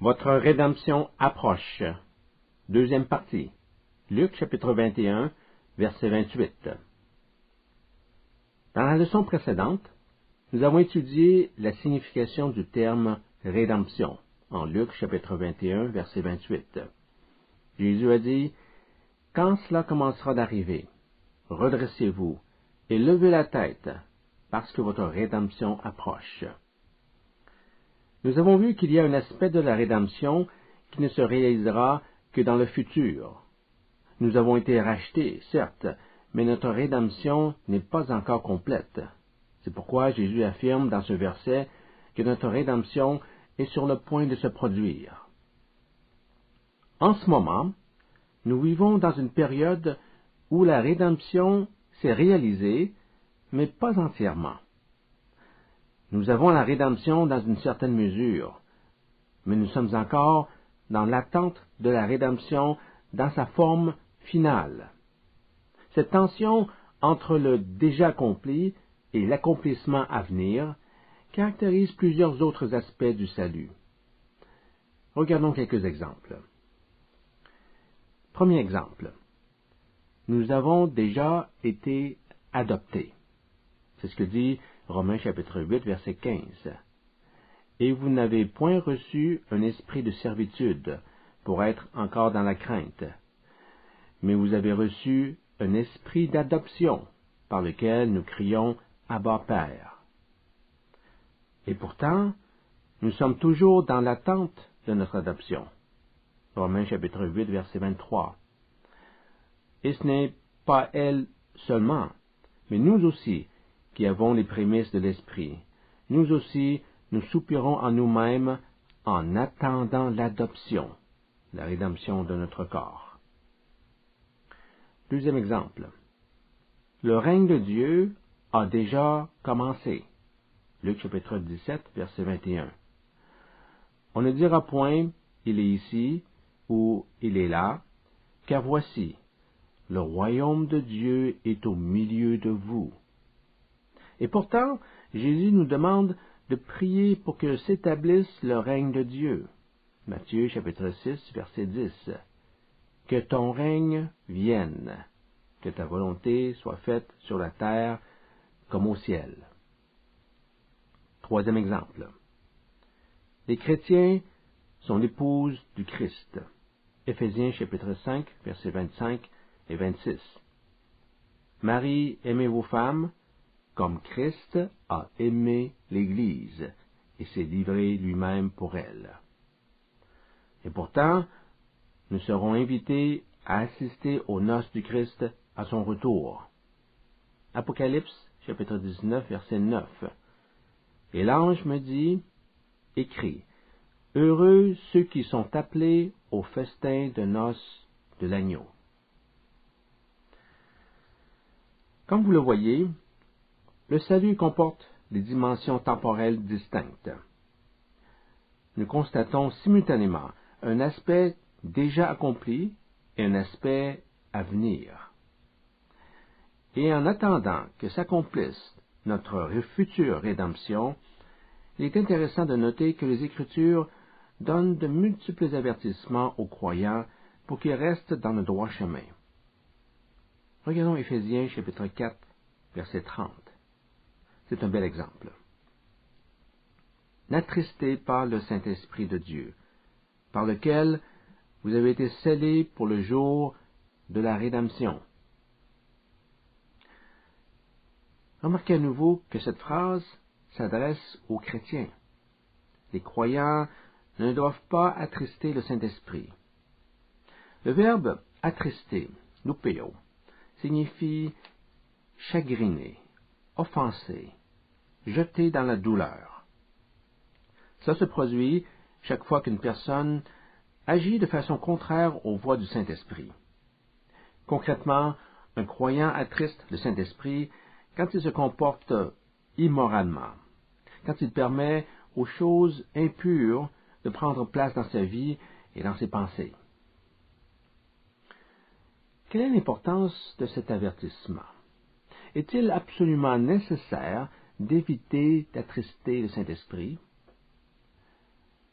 Votre rédemption approche. Deuxième partie. Luc chapitre 21, verset 28. Dans la leçon précédente, nous avons étudié la signification du terme rédemption en Luc chapitre 21, verset 28. Jésus a dit, « Quand cela commencera d'arriver, redressez-vous et levez la tête, parce que votre rédemption approche. » Nous avons vu qu'il y a un aspect de la rédemption qui ne se réalisera que dans le futur. Nous avons été rachetés, certes, mais notre rédemption n'est pas encore complète. C'est pourquoi Jésus affirme dans ce verset que notre rédemption est sur le point de se produire. En ce moment, nous vivons dans une période où la rédemption s'est réalisée, mais pas entièrement. Nous avons la rédemption dans une certaine mesure, mais nous sommes encore dans l'attente de la rédemption dans sa forme finale. Cette tension entre le déjà accompli et l'accomplissement à venir caractérise plusieurs autres aspects du salut. Regardons quelques exemples. Premier exemple. Nous avons déjà été adoptés. C'est ce que dit Romains chapitre 8, verset 15. Et vous n'avez point reçu un esprit de servitude pour être encore dans la crainte, mais vous avez reçu un esprit d'adoption par lequel nous crions Abba Père. Et pourtant, nous sommes toujours dans l'attente de notre adoption. Romains chapitre 8, verset 23. Et ce n'est pas elle seulement, mais nous aussi, qui avons les prémices de l'Esprit. Nous aussi, nous soupirons en nous-mêmes en attendant l'adoption, la rédemption de notre corps. Deuxième exemple. Le règne de Dieu a déjà commencé. Luc chapitre 17, verset 21. On ne dira point, il est ici, ou il est là, car voici, le royaume de Dieu est au milieu de vous. Et pourtant, Jésus nous demande de prier pour que s'établisse le règne de Dieu. Matthieu chapitre 6, verset 10. Que ton règne vienne, que ta volonté soit faite sur la terre comme au ciel. Troisième exemple. Les chrétiens sont l'épouse du Christ. Éphésiens chapitre 5, versets 25 et 26. Marie, aimez vos femmes, comme Christ a aimé l'Église et s'est livré lui-même pour elle. Et pourtant, nous serons invités à assister aux noces du Christ à son retour. Apocalypse, chapitre 19, verset 9. Et l'ange me dit, écris, heureux ceux qui sont appelés au festin de noces de l'agneau. Comme vous le voyez, le salut comporte des dimensions temporelles distinctes. Nous constatons simultanément un aspect déjà accompli et un aspect à venir. Et en attendant que s'accomplisse notre future rédemption, il est intéressant de noter que les Écritures donnent de multiples avertissements aux croyants pour qu'ils restent dans le droit chemin. Regardons Éphésiens chapitre 4, verset 30. C'est un bel exemple. N'attristez pas le Saint-Esprit de Dieu, par lequel vous avez été scellés pour le jour de la rédemption. Remarquez à nouveau que cette phrase s'adresse aux chrétiens. Les croyants ne doivent pas attrister le Saint-Esprit. Le verbe attrister, lupeo, signifie chagriner, offenser, jeter dans la douleur. Ça se produit chaque fois qu'une personne agit de façon contraire aux voies du Saint-Esprit. Concrètement, un croyant attriste le Saint-Esprit quand il se comporte immoralement, quand il permet aux choses impures de prendre place dans sa vie et dans ses pensées. Quelle est l'importance de cet avertissement? Est-il absolument nécessaire d'éviter d'attrister le Saint-Esprit?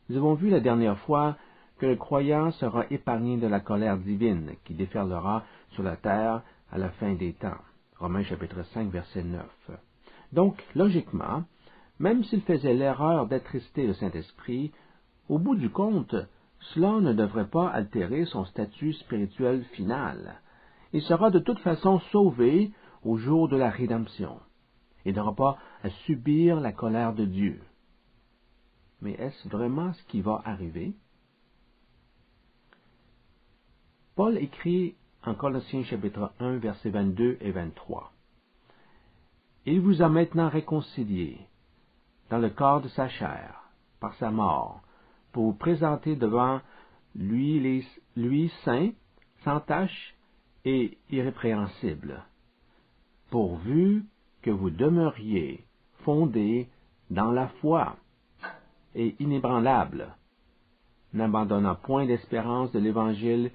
Nous avons vu la dernière fois que le croyant sera épargné de la colère divine qui déferlera sur la terre à la fin des temps. Romains chapitre 5, verset 9. Donc, logiquement, même s'il faisait l'erreur d'attrister le Saint-Esprit, au bout du compte, cela ne devrait pas altérer son statut spirituel final. Il sera de toute façon sauvé au jour de la rédemption. Il n'aura pas à subir la colère de Dieu. Mais est-ce vraiment ce qui va arriver? Paul écrit en Colossiens chapitre 1, versets 22 et 23. Il vous a maintenant réconciliés dans le corps de sa chair, par sa mort, pour vous présenter devant lui saint, sans tache et irrépréhensible, pourvu que vous demeuriez fondés dans la foi et inébranlables, n'abandonnant point l'espérance de l'Évangile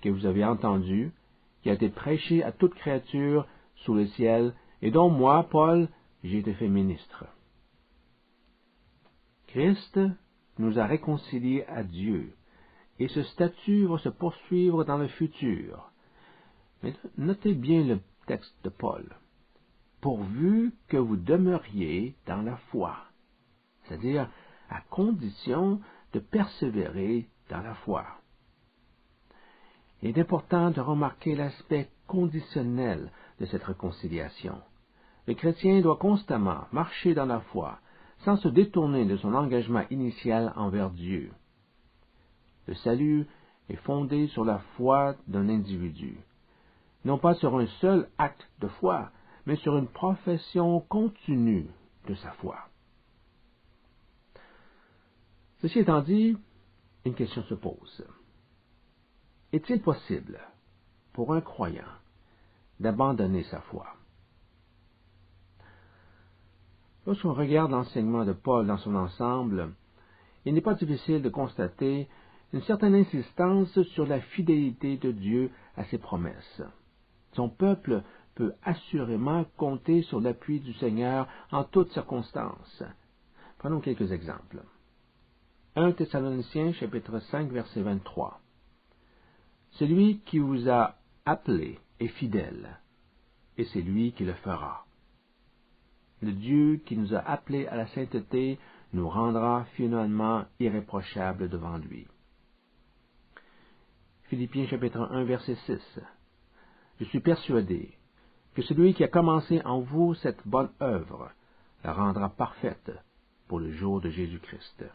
que vous avez entendu, qui a été prêché à toute créature sous le ciel, et dont moi, Paul, j'ai été fait ministre. Christ nous a réconciliés à Dieu, et ce statut va se poursuivre dans le futur. Mais notez bien le texte de Paul. Pourvu que vous demeuriez dans la foi, c'est-à-dire à condition de persévérer dans la foi. Il est important de remarquer l'aspect conditionnel de cette réconciliation. Le chrétien doit constamment marcher dans la foi, sans se détourner de son engagement initial envers Dieu. Le salut est fondé sur la foi d'un individu, non pas sur un seul acte de foi, mais sur une profession continue de sa foi. Ceci étant dit, une question se pose. Est-il possible pour un croyant d'abandonner sa foi? Lorsqu'on regarde l'enseignement de Paul dans son ensemble, il n'est pas difficile de constater une certaine insistance sur la fidélité de Dieu à ses promesses. Son peuple peut assurément compter sur l'appui du Seigneur en toutes circonstances. Prenons quelques exemples. 1 Thessaloniciens chapitre 5 verset 23. Celui qui vous a appelé est fidèle, et c'est lui qui le fera. Le Dieu qui nous a appelés à la sainteté nous rendra finalement irréprochables devant lui. Philippiens chapitre 1 verset 6. Je suis persuadé que celui qui a commencé en vous cette bonne œuvre la rendra parfaite pour le jour de Jésus-Christ.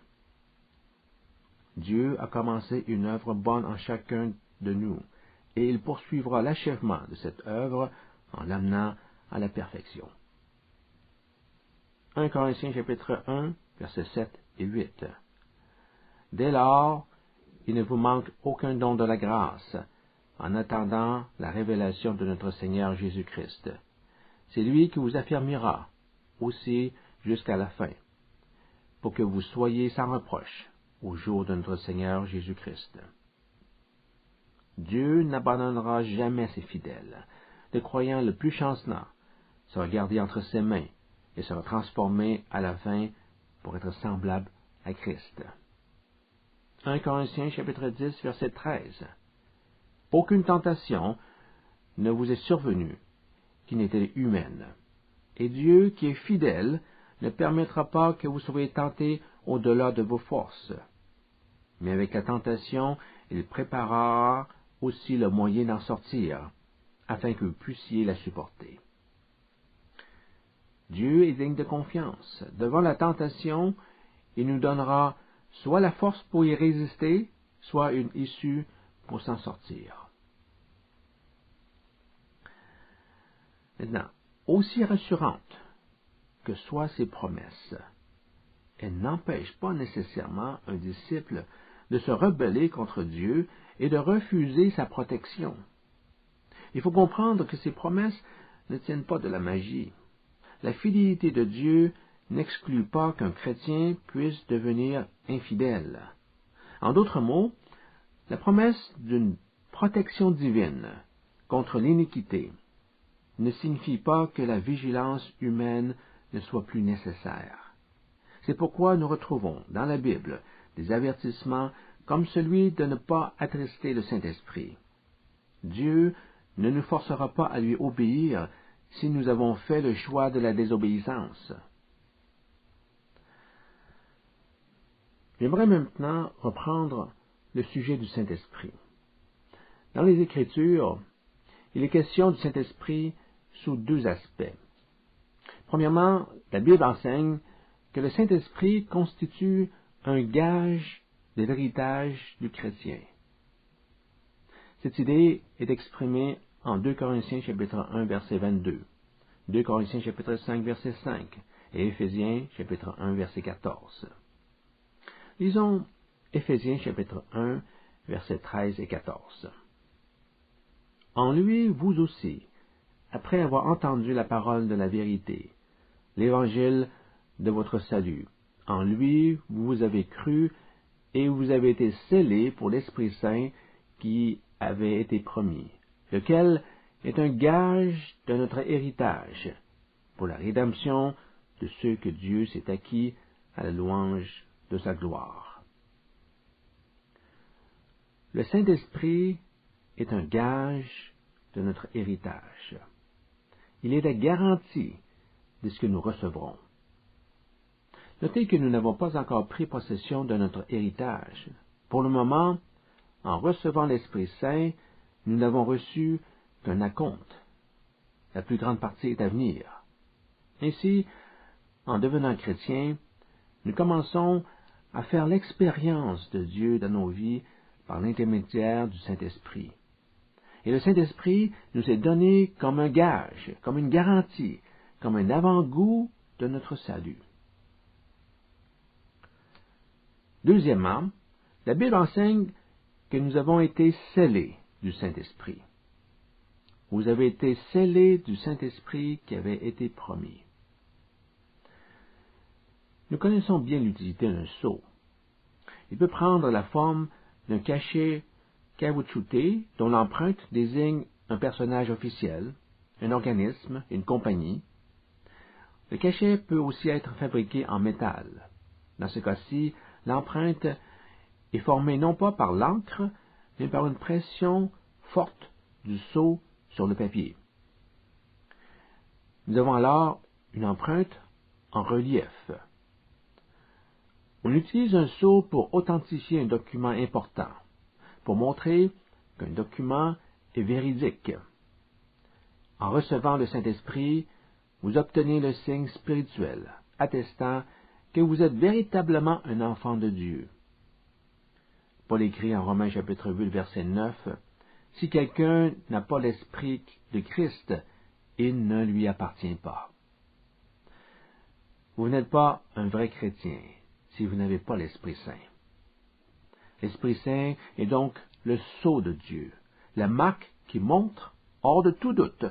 Dieu a commencé une œuvre bonne en chacun de nous, et il poursuivra l'achèvement de cette œuvre en l'amenant à la perfection. 1 Corinthiens chapitre 1, versets 7 et 8. Dès lors, il ne vous manque aucun don de la grâce, en attendant la révélation de notre Seigneur Jésus-Christ. C'est lui qui vous affermira aussi jusqu'à la fin, pour que vous soyez sans reproche au jour de notre Seigneur Jésus-Christ. Dieu n'abandonnera jamais ses fidèles. Le croyant le plus chancelant sera gardé entre ses mains et sera transformé à la fin pour être semblable à Christ. 1 Corinthiens chapitre 10 verset 13. Aucune tentation ne vous est survenue qui n'était humaine, et Dieu qui est fidèle ne permettra pas que vous soyez tentés au-delà de vos forces. Mais avec la tentation, il préparera aussi le moyen d'en sortir, afin que vous puissiez la supporter. Dieu est digne de confiance. Devant la tentation, il nous donnera soit la force pour y résister, soit une issue pour s'en sortir. Maintenant, aussi rassurantes que soient ces promesses, elles n'empêchent pas nécessairement un disciple de se rebeller contre Dieu et de refuser sa protection. Il faut comprendre que ces promesses ne tiennent pas de la magie. La fidélité de Dieu n'exclut pas qu'un chrétien puisse devenir infidèle. En d'autres mots, la promesse d'une protection divine contre l'iniquité ne signifie pas que la vigilance humaine ne soit plus nécessaire. C'est pourquoi nous retrouvons dans la Bible des avertissements comme celui de ne pas attrister le Saint-Esprit. Dieu ne nous forcera pas à lui obéir si nous avons fait le choix de la désobéissance. J'aimerais maintenant reprendre le sujet du Saint-Esprit. Dans les Écritures, il est question du Saint-Esprit sous deux aspects. Premièrement, la Bible enseigne que le Saint-Esprit constitue un gage de l'héritage du chrétien. Cette idée est exprimée en 2 Corinthiens chapitre 1 verset 22, 2 Corinthiens chapitre 5 verset 5 et Éphésiens chapitre 1 verset 14. Lisons Éphésiens chapitre 1 versets 13 et 14. En lui, vous aussi, après avoir entendu la parole de la vérité, l'évangile de votre salut, en lui vous avez cru et vous avez été scellés pour l'Esprit Saint qui avait été promis, lequel est un gage de notre héritage, pour la rédemption de ceux que Dieu s'est acquis à la louange de sa gloire. Le Saint-Esprit est un gage de notre héritage. Il est la garantie de ce que nous recevrons. Notez que nous n'avons pas encore pris possession de notre héritage. Pour le moment, en recevant l'Esprit Saint, nous n'avons reçu qu'un acompte. La plus grande partie est à venir. Ainsi, en devenant chrétiens, nous commençons à faire l'expérience de Dieu dans nos vies par l'intermédiaire du Saint-Esprit. Et le Saint-Esprit nous est donné comme un gage, comme une garantie, comme un avant-goût de notre salut. Deuxièmement, la Bible enseigne que nous avons été scellés du Saint-Esprit. Vous avez été scellés du Saint-Esprit qui avait été promis. Nous connaissons bien l'utilité d'un sceau. Il peut prendre la forme d'un cachet caoutchouté dont l'empreinte désigne un personnage officiel, un organisme, une compagnie. Le cachet peut aussi être fabriqué en métal. Dans ce cas-ci, l'empreinte est formée non pas par l'encre, mais par une pression forte du sceau sur le papier. Nous avons alors une empreinte en relief. On utilise un sceau pour authentifier un document important, pour montrer qu'un document est véridique. En recevant le Saint-Esprit, vous obtenez le signe spirituel, attestant que vous êtes véritablement un enfant de Dieu. Paul écrit en Romains chapitre 8, verset 9, « Si quelqu'un n'a pas l'Esprit de Christ, il ne lui appartient pas. » Vous n'êtes pas un vrai chrétien si vous n'avez pas l'Esprit Saint. L'Esprit Saint est donc le sceau de Dieu, la marque qui montre, hors de tout doute,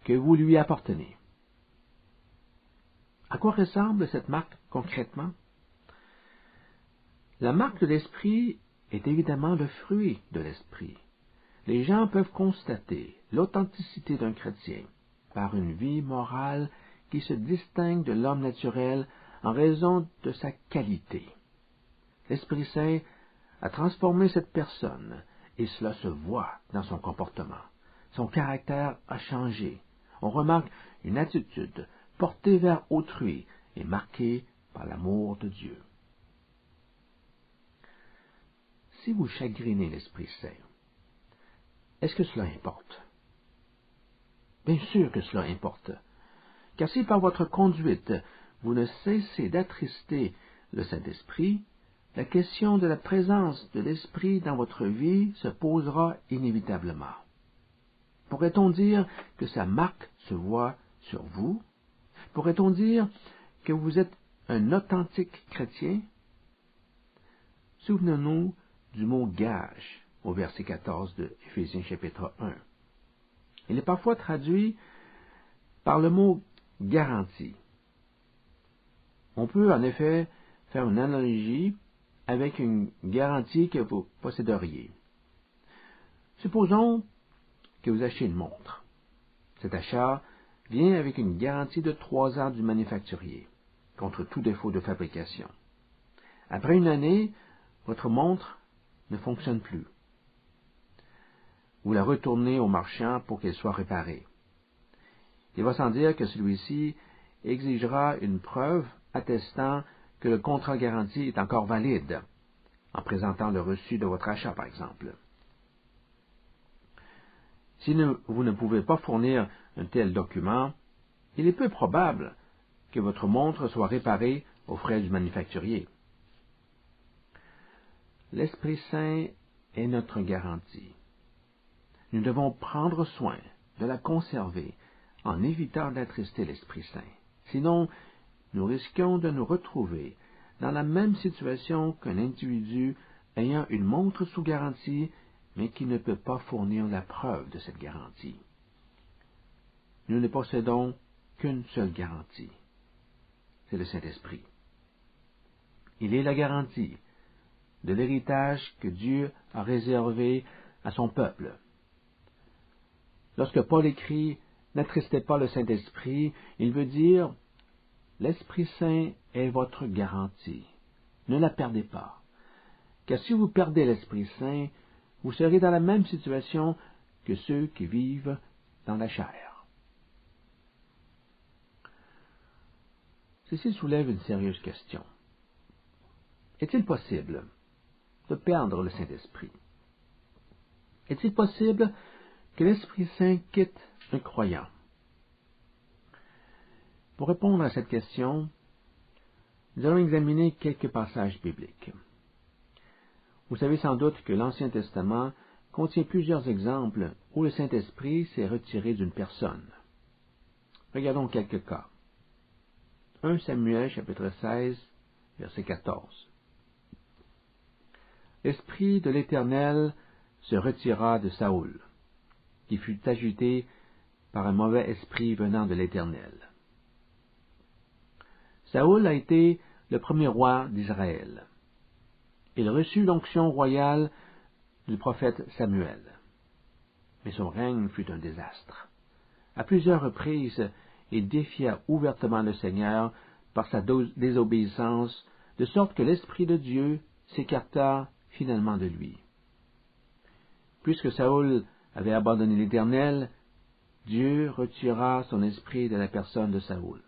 que vous lui appartenez. À quoi ressemble cette marque concrètement? La marque de l'Esprit est évidemment le fruit de l'Esprit. Les gens peuvent constater l'authenticité d'un chrétien par une vie morale qui se distingue de l'homme naturel en raison de sa qualité. L'Esprit Saint a transformé cette personne et cela se voit dans son comportement. Son caractère a changé. On remarque une attitude portée vers autrui et marquée par l'amour de Dieu. Si vous chagrinez l'Esprit Saint, est-ce que cela importe? Bien sûr que cela importe, car si par votre conduite vous ne cessez d'attrister le Saint-Esprit, la question de la présence de l'Esprit dans votre vie se posera inévitablement. Pourrait-on dire que sa marque se voit sur vous? Pourrait-on dire que vous êtes un authentique chrétien? Souvenons-nous du mot gage au verset 14 de Éphésiens chapitre 1. Il est parfois traduit par le mot garantie. On peut en effet faire une analogie avec une garantie que vous posséderiez. Supposons que vous achetez une montre. Cet achat vient avec une garantie de 3 ans du manufacturier, contre tout défaut de fabrication. Après une année, votre montre ne fonctionne plus. Vous la retournez au marchand pour qu'elle soit réparée. Il va sans dire que celui-ci exigera une preuve attestant que le contrat garanti est encore valide, en présentant le reçu de votre achat, par exemple. Si vous ne pouvez pas fournir un tel document, il est peu probable que votre montre soit réparée aux frais du manufacturier. L'Esprit Saint est notre garantie. Nous devons prendre soin de la conserver en évitant d'attrister l'Esprit Saint. Sinon, nous risquons de nous retrouver dans la même situation qu'un individu ayant une montre sous garantie, mais qui ne peut pas fournir la preuve de cette garantie. Nous ne possédons qu'une seule garantie, c'est le Saint-Esprit. Il est la garantie de l'héritage que Dieu a réservé à son peuple. Lorsque Paul écrit « N'attristez pas le Saint-Esprit », il veut dire « L'Esprit Saint est votre garantie. Ne la perdez pas. Car si vous perdez l'Esprit Saint, vous serez dans la même situation que ceux qui vivent dans la chair. » Ceci soulève une sérieuse question. Est-il possible de perdre le Saint-Esprit? Est-il possible que l'Esprit Saint quitte un croyant? Pour répondre à cette question, nous allons examiner quelques passages bibliques. Vous savez sans doute que l'Ancien Testament contient plusieurs exemples où le Saint-Esprit s'est retiré d'une personne. Regardons quelques cas. 1 Samuel chapitre 16, verset 14. L'Esprit de l'Éternel se retira de Saül, qui fut agité par un mauvais esprit venant de l'Éternel. Saül a été le premier roi d'Israël. Il reçut l'onction royale du prophète Samuel. Mais son règne fut un désastre. À plusieurs reprises, il défia ouvertement le Seigneur par sa désobéissance, de sorte que l'Esprit de Dieu s'écarta finalement de lui. Puisque Saül avait abandonné l'Éternel, Dieu retira son esprit de la personne de Saül.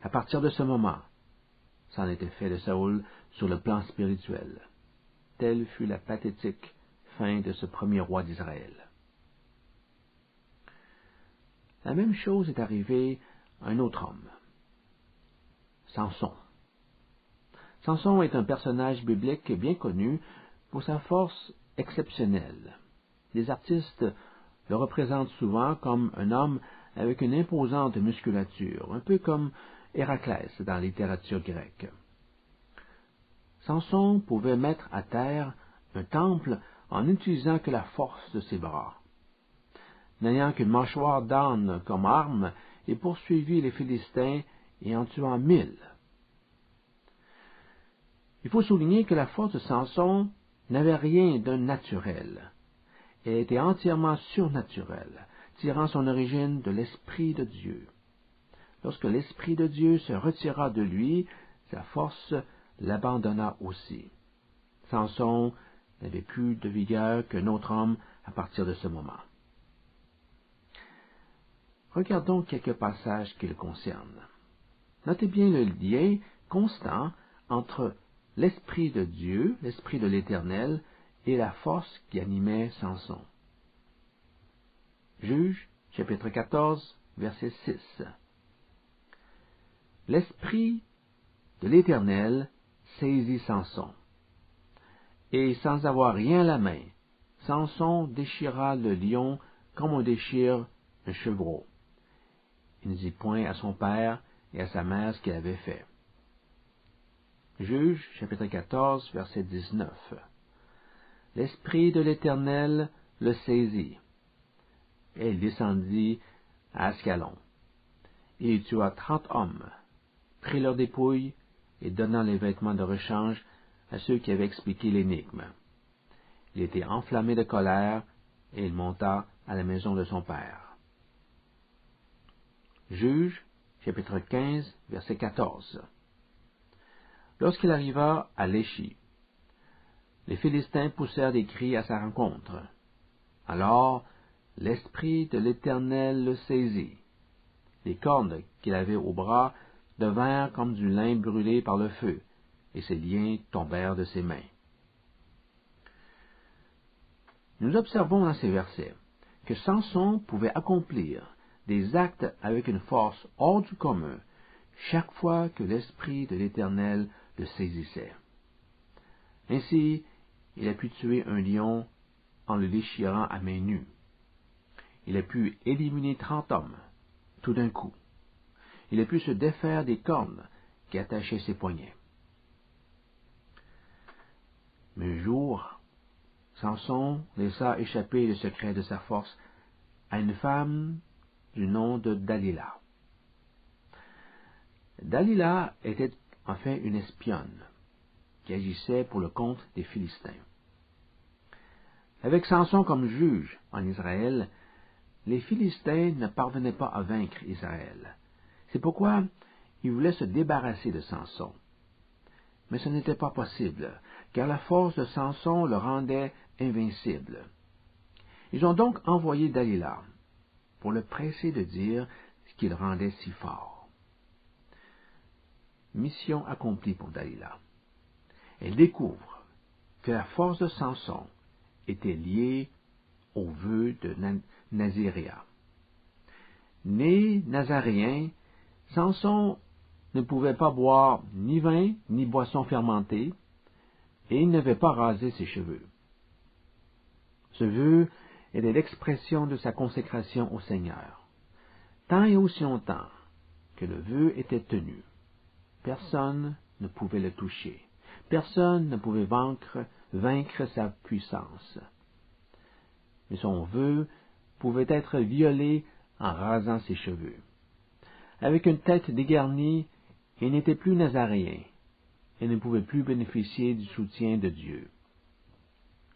À partir de ce moment, c'en était fait de Saül sur le plan spirituel. Telle fut la pathétique fin de ce premier roi d'Israël. La même chose est arrivée à un autre homme, Samson. Samson est un personnage biblique bien connu pour sa force exceptionnelle. Les artistes le représentent souvent comme un homme avec une imposante musculature, un peu comme Héraclès dans la littérature grecque. Samson pouvait mettre à terre un temple en n'utilisant que la force de ses bras. N'ayant qu'une mâchoire d'âne comme arme, il poursuivit les Philistins et en tuant 1000. Il faut souligner que la force de Samson n'avait rien d'un naturel. Elle était entièrement surnaturelle, tirant son origine de l'Esprit de Dieu. Lorsque l'Esprit de Dieu se retira de lui, sa force l'abandonna aussi. Samson n'avait plus de vigueur qu'un autre homme à partir de ce moment. Regardons quelques passages qui le concernent. Notez bien le lien constant entre l'Esprit de Dieu, l'Esprit de l'Éternel, et la force qui animait Samson. Juges, chapitre 14, verset 6. L'Esprit de l'Éternel saisit Samson. Et sans avoir rien à la main, Samson déchira le lion comme on déchire un chevreau. Il ne dit point à son père et à sa mère ce qu'il avait fait. Juges, chapitre 14, verset 19. L'Esprit de l'Éternel le saisit, et il descendit à Ascalon. Et il tua 30 hommes, prit leurs dépouilles et donnant les vêtements de rechange à ceux qui avaient expliqué l'énigme. Il était enflammé de colère, et il monta à la maison de son père. Juges, chapitre 15, verset 14. Lorsqu'il arriva à Léchi, les Philistins poussèrent des cris à sa rencontre. Alors l'Esprit de l'Éternel le saisit. Les cordes qu'il avait au bras devinrent comme du lin brûlé par le feu, et ses liens tombèrent de ses mains. Nous observons dans ces versets que Samson pouvait accomplir des actes avec une force hors du commun chaque fois que l'Esprit de l'Éternel le saisissait. Ainsi, il a pu tuer un lion en le déchirant à main nue. Il a pu éliminer 30 hommes, tout d'un coup. Il a pu se défaire des cornes qui attachaient ses poignets. Mais un jour, Samson laissa échapper le secret de sa force à une femme du nom de Dalila. Dalila était en fait une espionne qui agissait pour le compte des Philistins. Avec Samson comme juge en Israël, les Philistins ne parvenaient pas à vaincre Israël. C'est pourquoi ils voulaient se débarrasser de Samson. Mais ce n'était pas possible, car la force de Samson le rendait invincible. Ils ont donc envoyé Dalila pour le presser de dire ce qui le rendait si fort. Mission accomplie pour Dalila. Elle découvre que la force de Samson était liée au vœu de Naziréa. Né nazaréen, Samson ne pouvait pas boire ni vin ni boisson fermentée, et il ne devait pas raser ses cheveux. Ce vœu était l'expression de sa consécration au Seigneur. Tant et aussi longtemps que le vœu était tenu, personne ne pouvait le toucher. Personne ne pouvait vaincre sa puissance. Mais son vœu pouvait être violé en rasant ses cheveux. Avec une tête dégarnie, il n'était plus nazaréen et ne pouvait plus bénéficier du soutien de Dieu.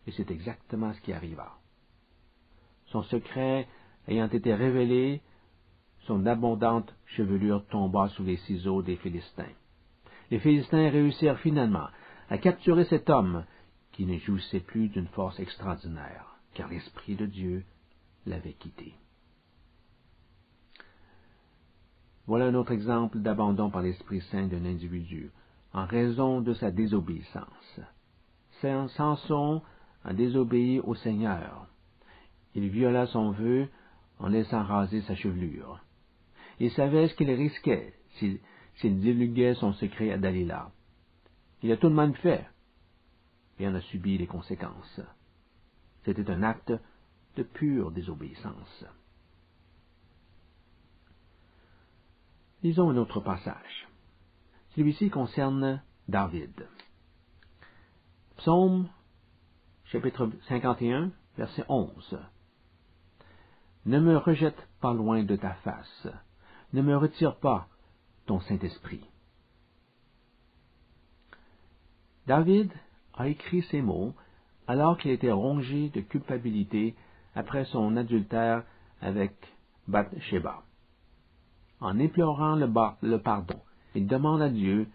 Et c'est exactement ce qui arriva. Son secret ayant été révélé, son abondante chevelure tomba sous les ciseaux des Philistins. Les Philistins réussirent finalement à capturer cet homme qui ne jouissait plus d'une force extraordinaire, car l'Esprit de Dieu l'avait quitté. Voilà un autre exemple d'abandon par l'Esprit Saint d'un individu, en raison de sa désobéissance. Samson a désobéi au Seigneur. Il viola son vœu en laissant raser sa chevelure. Il savait ce qu'il risquait s'il divulguait son secret à Dalila. Il a tout de même fait, et en a subi les conséquences. C'était un acte de pure désobéissance. Lisons un autre passage. Celui-ci concerne David. Psaume, chapitre 51, verset 11. Ne me rejette pas loin de ta face, ne me retire pas ton Saint-Esprit. David a écrit ces mots alors qu'il était rongé de culpabilité après son adultère avec Bathsheba. En implorant le pardon, il demande à Dieu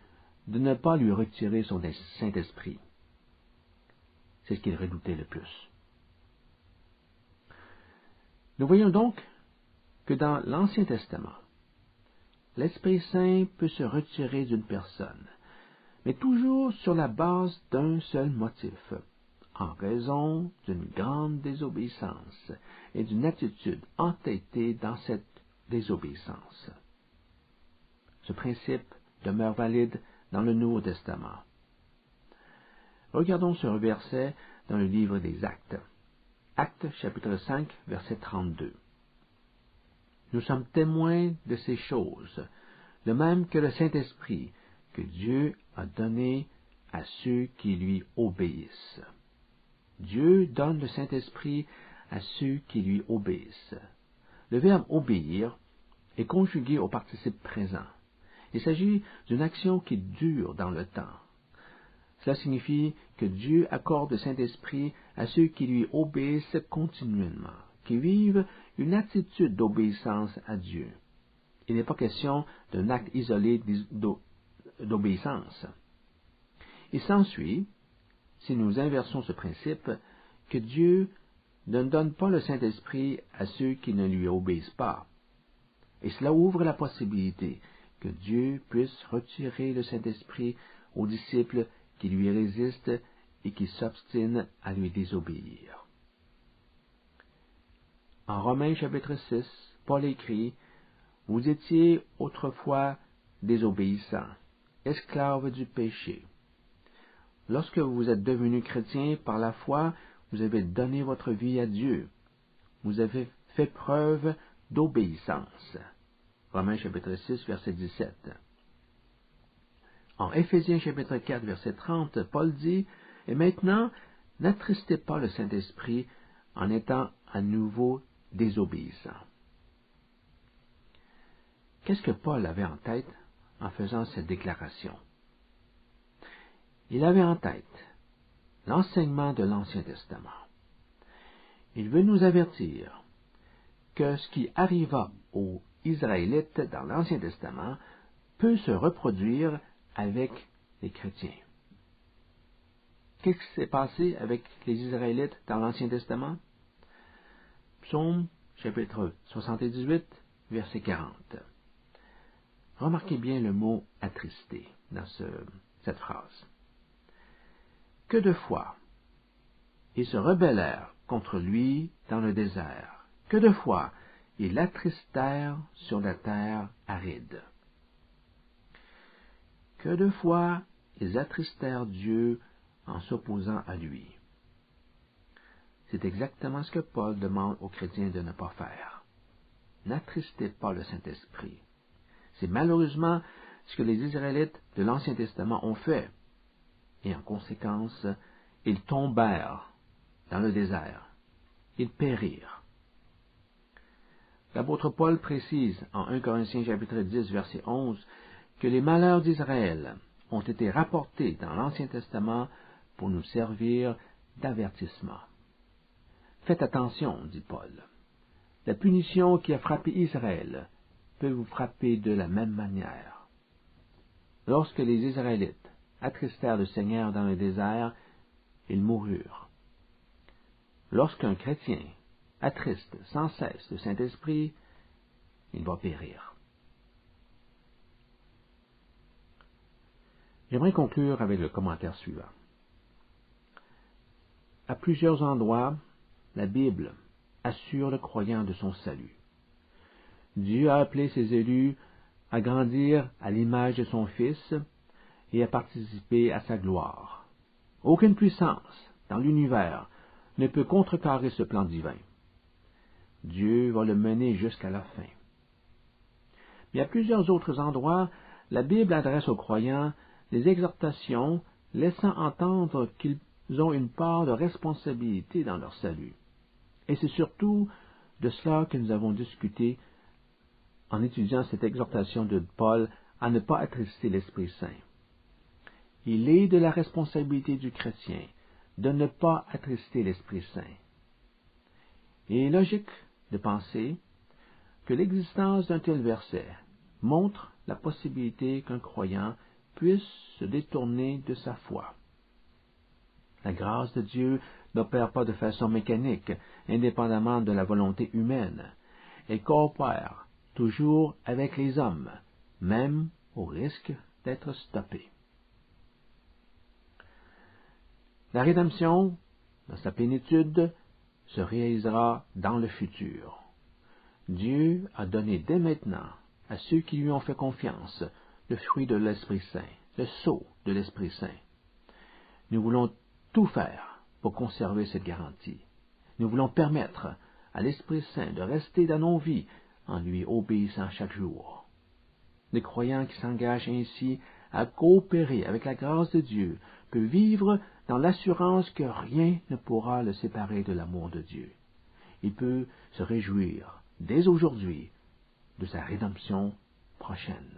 de ne pas lui retirer son Saint-Esprit. C'est ce qu'il redoutait le plus. Nous voyons donc que dans l'Ancien Testament, l'Esprit Saint peut se retirer d'une personne, mais toujours sur la base d'un seul motif, en raison d'une grande désobéissance et d'une attitude entêtée dans cette désobéissance. Ce principe demeure valide dans le Nouveau Testament. Regardons ce verset dans le livre des Actes. Actes chapitre 5, verset 32. Nous sommes témoins de ces choses, de même que le Saint-Esprit que Dieu a donné à ceux qui lui obéissent. Dieu donne le Saint-Esprit à ceux qui lui obéissent. Le verbe obéir est conjugué au participe présent. Il s'agit d'une action qui dure dans le temps. Cela signifie que Dieu accorde le Saint-Esprit à ceux qui lui obéissent continuellement, qui vivent une attitude d'obéissance à Dieu. Il n'est pas question d'un acte isolé d'obéissance. Il s'ensuit si nous inversons ce principe, que Dieu ne donne pas le Saint-Esprit à ceux qui ne lui obéissent pas. Et cela ouvre la possibilité que Dieu puisse retirer le Saint-Esprit aux disciples qui lui résistent et qui s'obstinent à lui désobéir. En Romains chapitre 6, Paul écrit, « Vous étiez autrefois désobéissants, esclaves du péché. Lorsque vous êtes devenus chrétiens par la foi, vous avez donné votre vie à Dieu. Vous avez fait preuve d'obéissance. » Romains chapitre 6, verset 17. En Éphésiens chapitre 4, verset 30, Paul dit, « Et maintenant, n'attristez pas le Saint-Esprit en étant à nouveau désobéissants. » Qu'est-ce que Paul avait en tête en faisant cette déclaration? Il avait en tête l'enseignement de l'Ancien Testament. Il veut nous avertir que ce qui arriva aux Israélites dans l'Ancien Testament peut se reproduire avec les chrétiens. Qu'est-ce qui s'est passé avec les Israélites dans l'Ancien Testament? Psaume, chapitre 78, verset 40. Remarquez bien le mot « attristé » dans cette phrase. Que de fois ils se rebellèrent contre lui dans le désert. Que de fois ils l'attristèrent sur la terre aride. Que de fois ils attristèrent Dieu en s'opposant à lui. C'est exactement ce que Paul demande aux chrétiens de ne pas faire. N'attristez pas le Saint-Esprit. C'est malheureusement ce que les Israélites de l'Ancien Testament ont fait. Et en conséquence, ils tombèrent dans le désert. Ils périrent. L'apôtre Paul précise en 1 Corinthiens chapitre 10, verset 11, que les malheurs d'Israël ont été rapportés dans l'Ancien Testament pour nous servir d'avertissement. Faites attention, dit Paul. La punition qui a frappé Israël peut vous frapper de la même manière. Lorsque les Israélites attristèrent le Seigneur dans le désert, ils moururent. Lorsqu'un chrétien attriste sans cesse le Saint-Esprit, il va périr. J'aimerais conclure avec le commentaire suivant. À plusieurs endroits, la Bible assure le croyant de son salut. Dieu a appelé ses élus à grandir à l'image de son Fils et à participer à sa gloire. Aucune puissance dans l'univers ne peut contrecarrer ce plan divin. Dieu va le mener jusqu'à la fin. Mais à plusieurs autres endroits, la Bible adresse aux croyants des exhortations laissant entendre qu'ils ont une part de responsabilité dans leur salut. Et c'est surtout de cela que nous avons discuté en étudiant cette exhortation de Paul à ne pas attrister l'Esprit Saint. Il est de la responsabilité du chrétien de ne pas attrister l'Esprit Saint. Il est logique de penser que l'existence d'un tel verset montre la possibilité qu'un croyant puisse se détourner de sa foi. La grâce de Dieu n'opère pas de façon mécanique, indépendamment de la volonté humaine. Elle coopère toujours avec les hommes, même au risque d'être stoppée. La rédemption, dans sa plénitude, se réalisera dans le futur. Dieu a donné dès maintenant à ceux qui lui ont fait confiance le fruit de l'Esprit Saint, le sceau de l'Esprit Saint. Nous voulons tout faire pour conserver cette garantie. Nous voulons permettre à l'Esprit Saint de rester dans nos vies en lui obéissant chaque jour. Les croyants qui s'engagent ainsi à coopérer avec la grâce de Dieu peuvent vivre dans l'assurance que rien ne pourra le séparer de l'amour de Dieu. Il peut se réjouir dès aujourd'hui de sa rédemption prochaine.